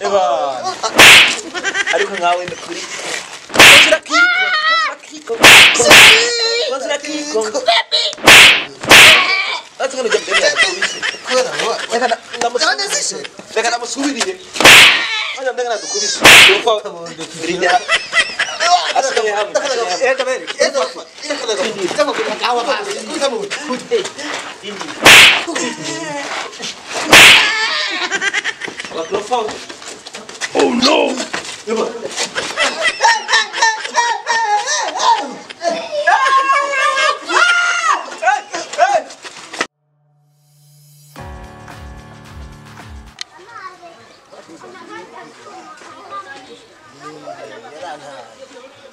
Eba. Ariko nkawe ndakuri. Kozira kiko. Kozira kiko. That's gonna get better. Reka namusubiriye. Oya ndengana dukubise. Uko grinya. Asikaye hamwe. Enda bere. Enda kwa. Kama kuna kawa basi. Kama kute. Indi. Oh no. Eba.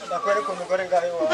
Dakwere ko mugore ngayo wa.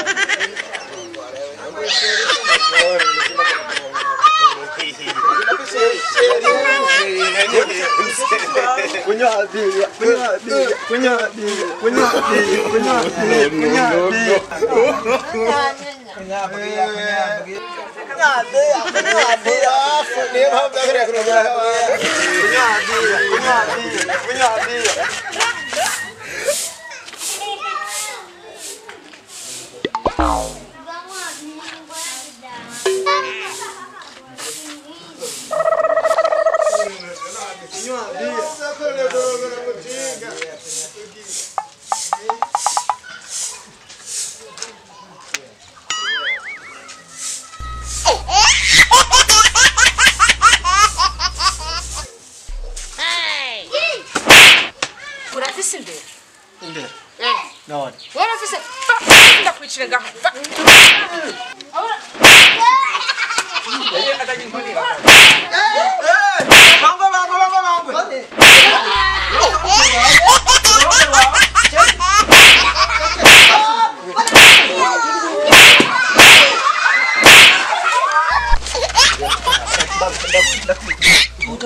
No. Wala fise. Nda kuichirenga.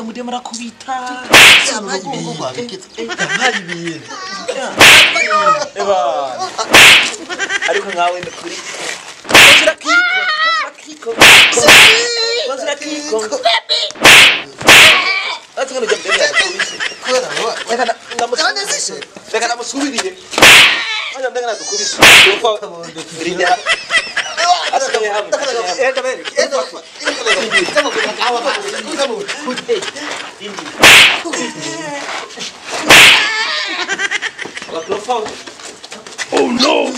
Muda murakubita. Eba. Ariko nkawe ndakuri. Kozira kiko. That's gonna get better. Reka namusubiriye. Oya ndengana dukubise. Uko grinya. Asikaye hamwe. Enda bere. Enda kwa. Kama kuna kawa basi. Kama kute. Indi. Oh no!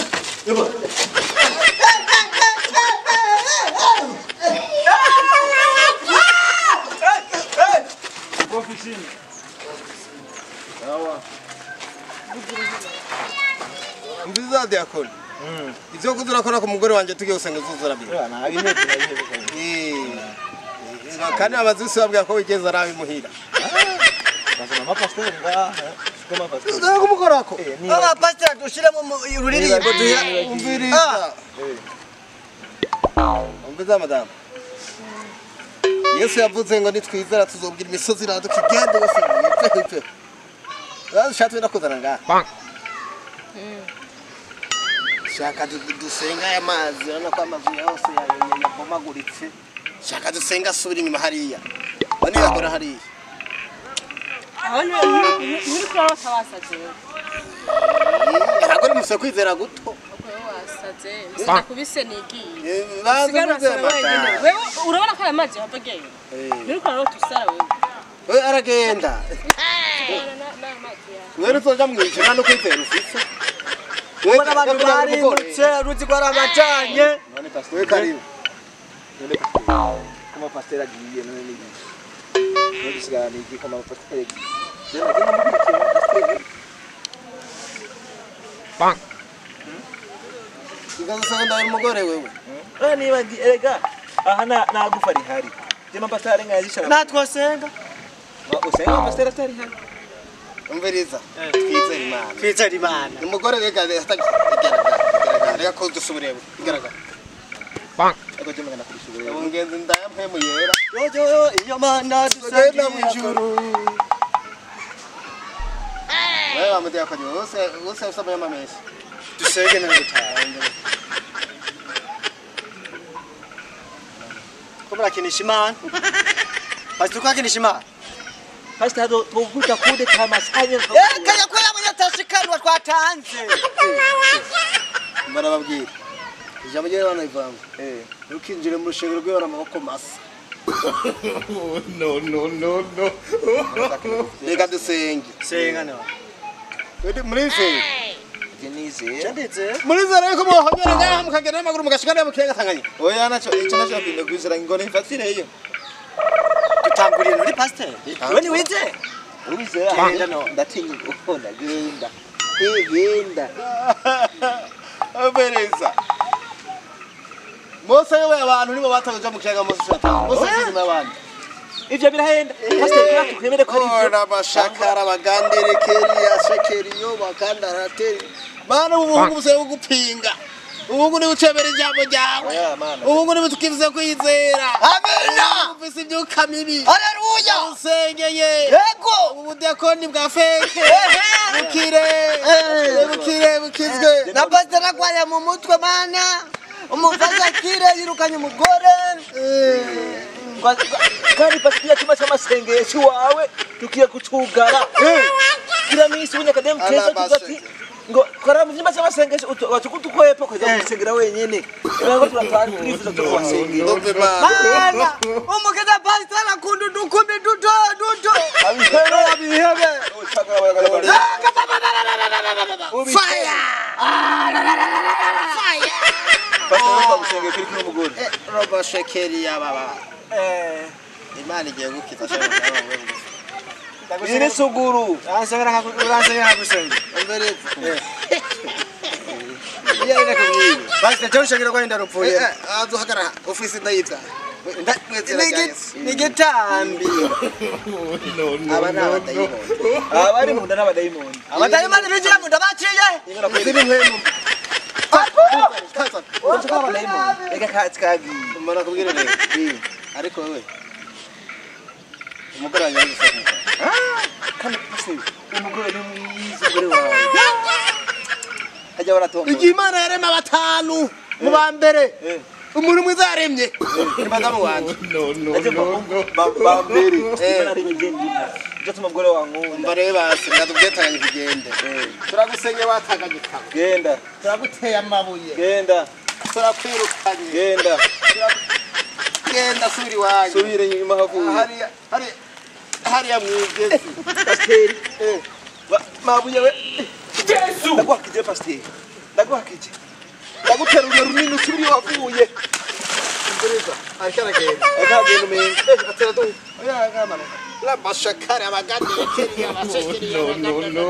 Eba. Mbiza diakoni. Ivyo kuzurakora ku mugore wanje tugiye usanga zuzura bi. Kandi abazusi babwira ko wigeze arabi muhira. Mama pastor nga. Kama pastor. Nda kumukorako. Aba pastor dushiramo ururirimbo duya. Umviriza. Umbiza madam. Yesu yavuze ngo nitwizera tuzobwira imisozi iraduka igende yose ipfe. Shatwe nakuzana nga. Shaka dusenga amazi urabona ko amazi yose yabomaguritse. Shaka dusenga asubira inyuma hariya. Bani yakora hariya. Aho ni kwa wasaze. Ntabwo musa kwizera guto. Wasaze. Sinakubise nigiye. Baza wewe urabona ko aya mazi yapageye. Ni kwa tusara wewe. We aragenda. Wewe uzoja mwishe no kwizera ufise. Wewe abantu bari mutse ruzi kwa ramajanye. None pastor karibu. Kama pastor agiye none ni. None sigara ni kama pastor agiye. Jana kama mukiri Bang. Igaza sanga umugore wewe. Niba erega aha nagufari hari. Jema pastor ngayishara. Natwasenga. Usenga pastor atari hari. Umviriza. Twizera Imana. Twizera Imana. Umugore rega atagaragara. Rega ko dusubire igaragara. Bang. Ego jema kana kubisubire. Ungenze ndayampe mu yera. Yo iyo Mana Tugenda mu ijuru. Wewe amete yakanye wose usaba yamamesha. dusenge na gutaha. Ko murakinisha Imana. Basi tukakinisha Imana. pastor tuvuga kude kamasanya kaya ko yamunyatashikana twatanze barababwira ijambo rye bana ivanga rukinjire mu rushengero rwe amaboko masa no reka dusenge senga no muri fe chanditse muri zara ko mohonyera ngaha mukagenda n'amaguru mugashikana mukenga tanganye oya naco ico naco kwinde kwizera ngone ifatire iyo tutangurira muri pastor wewe ni wize ubize agenda no ndatinya ukunda genda genda abereza Mose yewe abantu nibo bataje mu kiyaga Mose cyatanga Mose zima abantu ivyo birahenda pastor twemere ko ari ora bashakara bagandere keriya shekeriyo bakandarateri mana ubungu buse gupinga ubungu ni ucebera ijambo ryawe ubungu ni butukivuze kwizera amina ufise ibyuka mibi haleluya usengeye yego ubudekoni bwa feke bukizwe na pastor akwaya mu mutwe mana umufaza kire yirukanye umugore kandi pasiya cyuma cy'amasengesho wawe tukiye kucugara kira misi unya kadem keza tugati ngo kora mu cyuma cy'amasengesho wacukutukwepo kweza gusengera wenyene ngo turatanga twifuza cyo kwasengera mana umugeza pastor akundu dukumbi duto abihebe fire pastor gusengera kiri n'umugore roba shekeri ya baba imana igiye gukita cyane nawe Ini suguru. Ansengera hakusenga. Emberetse. Iya ina kubwiye. Basi cyo shakira ko ndaro pfuye. Azuhagara office ndayitsa. Nigitambi. Abana abadayimoni. Abari mu ndana abadayimoni. Abadayimoni bijira mu ndabaciye. Ziri mwemu. Kaza. Uko abadayimoni. Ega katskagi. Mbona kubwira rero. Ariko wewe. Umugore wanjye ari gusaka. Kandi pasi umugore ni mwiza umugore wawe. Ajya baratomba. Igimana yarema batanu mu bambere. Umuntu mwiza yaremye. Nimadamu wanje. Bambere. Imana ari begendi. Jatuma umugore wankunda. Mbare basi ngatubwetanye kugende. Turagusenye watagagika. Genda. Turaguteye amabuye. Genda. Turakwirukanye. Genda. Genda subiri wanjye. Subire nyuma havuye. Hariya mwigezi. Pasteur. Mabuye we. Yesu. Ndagwakije pasteur. Ndagwakije. Ndaguteruye runini usubiri wavuye. Imbereza. Arkaragenda. Akagenda umenye. Atera tu. Oya ngamana. La bashakara abagande keri abashekeri. No.